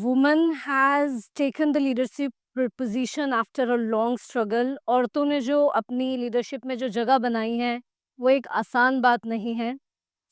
woman has taken the leadership position after a long struggle. औरतों ने जो अपनी लीडरशिप में जो जगह बनाई है, वो एक आसान बात नहीं है।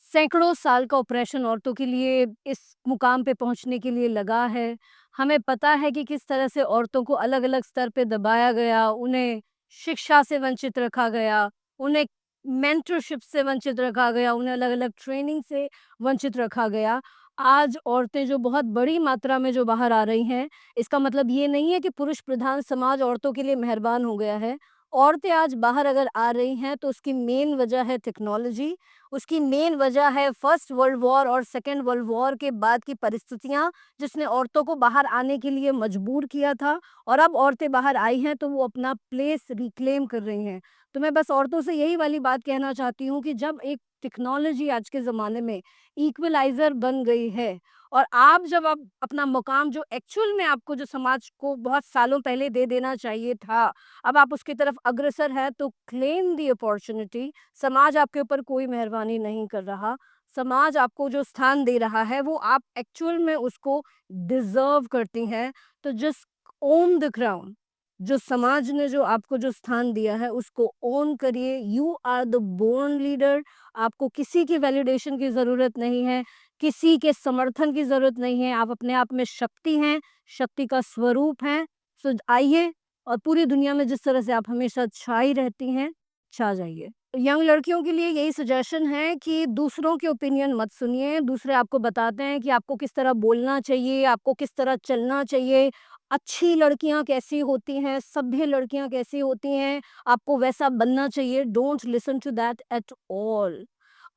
सैकड़ों साल का ऑपरेशन औरतों के लिए इस मुकाम पे पहुंचने के लिए लगा है। हमें पता है कि किस तरह से औरतों को अलग-अलग स्तर पे दबाया गया, उन्हें शिक्षा से वंचित रखा गया, उन्हें मेंटरशिप से वंचित रखा गया, उन्हें अलग-अलग ट्रेनिंग से वंचित रखा गया। आज औरतें जो बहुत बड़ी मात्रा में जो बाहर आ रही हैं, इसका मतलब ये नहीं है कि पुरुष प्रधान समाज औरतों के लिए मेहरबान हो गया है। औरतें आज बाहर अगर आ रही हैं तो उसकी मेन वजह है टेक्नोलॉजी, उसकी मेन वजह है फर्स्ट वर्ल्ड वॉर और सेकंड वर्ल्ड वॉर के बाद की परिस्थितियाँ, जिसने औरतों को बाहर आने के लिए मजबूर किया था और अब औरतें बाहर आई हैं तो वो अपना प्लेस रिक्लेम कर रही हैं। तो मैं बस औरतों से यही वाली बात कहना चाहती हूँ कि जब एक टेक्नोलॉजी आज के ज़माने में इक्वलाइज़र बन गई है और आप जब आप अपना मुकाम जो एक्चुअल में आपको जो समाज को बहुत सालों पहले दे देना चाहिए था, अब आप उसकी तरफ अग्रसर हैं तो क्लेम द अपॉर्च्युनिटी। समाज आपके ऊपर कोई मेहरबानी नहीं कर रहा। समाज आपको जो स्थान दे रहा है वो आप एक्चुअल में उसको डिज़र्व करती हैं। तो जस्ट ओन द क्राउन। जो समाज ने जो आपको जो स्थान दिया है उसको ओन करिए। You are the born leader. आपको किसी की वैलिडेशन की ज़रूरत नहीं है, किसी के समर्थन की ज़रूरत नहीं है। आप अपने आप में शक्ति हैं, शक्ति का स्वरूप हैं। सो आइए और पूरी दुनिया में जिस तरह से आप हमेशा छाई रहती हैं, छा जाइए। यंग लड़कियों के लिए यही सजेशन है कि दूसरों के ओपिनियन मत सुनिए। दूसरे आपको बताते हैं कि आपको किस तरह बोलना चाहिए, आपको किस तरह चलना चाहिए, अच्छी लड़कियाँ कैसी होती हैं, सभ्य लड़कियाँ कैसी होती हैं, आपको वैसा बनना चाहिए। Don't listen to that at all.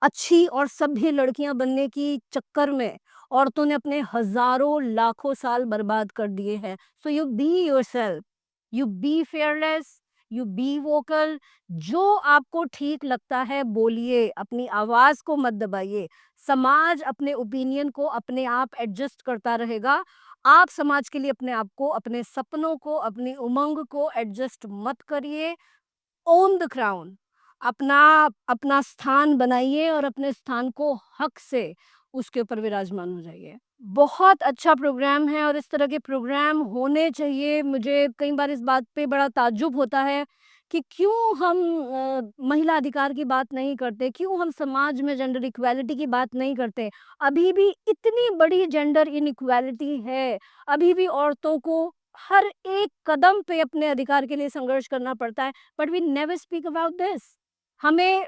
अच्छी और सभ्य लड़कियाँ बनने की चक्कर में औरतों ने अपने हज़ारों, लाखों साल बर्बाद कर दिए हैं। So you be yourself, you be fearless, you be vocal. जो आपको ठीक लगता है बोलिए, अपनी आवाज़ को मत दबाइए। समाज अपने ओपिनियन को अपने आप एडजस्ट करता रहेगा। आप समाज के लिए अपने आप को, अपने सपनों को, अपनी उमंग को एडजस्ट मत करिए। Own the crown. अपना अपना स्थान बनाइए और अपने स्थान को हक से उसके ऊपर विराजमान हो जाइए। बहुत अच्छा प्रोग्राम है और इस तरह के प्रोग्राम होने चाहिए। मुझे कई बार इस बात पे बड़ा ताज्जुब होता है कि क्यों हम महिला अधिकार की बात नहीं करते, क्यों हम समाज में जेंडर इक्वालिटी की बात नहीं करते। अभी भी इतनी बड़ी जेंडर इनइक्वालिटी है, अभी भी औरतों को हर एक कदम पे अपने अधिकार के लिए संघर्ष करना पड़ता है, but we never speak about this. हमें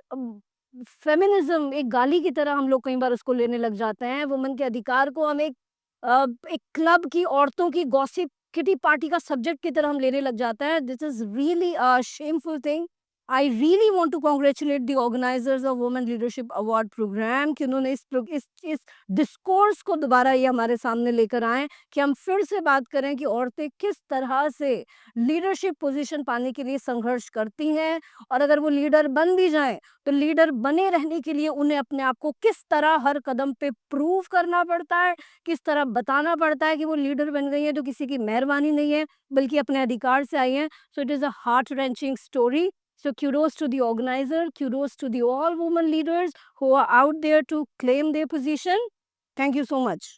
फेमिनिज्म एक गाली की तरह हम लोग कई बार उसको लेने लग जाते हैं। वुमन के अधिकार को हम एक क्लब की औरतों की गॉसिप किटी पार्टी का सब्जेक्ट की तरह हम लेने लग जाते हैं। This is really a shameful thing. I really want to congratulate the organisers of women leadership award programme कि उन्होंने इस डिस्कोर्स को दोबारा ये हमारे सामने लेकर आए कि हम फिर से बात करें कि औरतें किस तरह से लीडरशिप पोजीशन पाने के लिए संघर्ष करती हैं और अगर वो लीडर बन भी जाएँ, तो लीडर बने रहने के लिए उन्हें अपने आप को किस तरह हर कदम पे प्रूव करना पड़ता है, किस तरह बताना पड़ता है कि वो लीडर बन गई हैं तो किसी की मेहरबानी नहीं है, बल्कि अपने अधिकार से आई हैं। So it is a heart wrenching story. So kudos to the organizer, kudos to the all women leaders who are out there to claim their position. Thank you so much.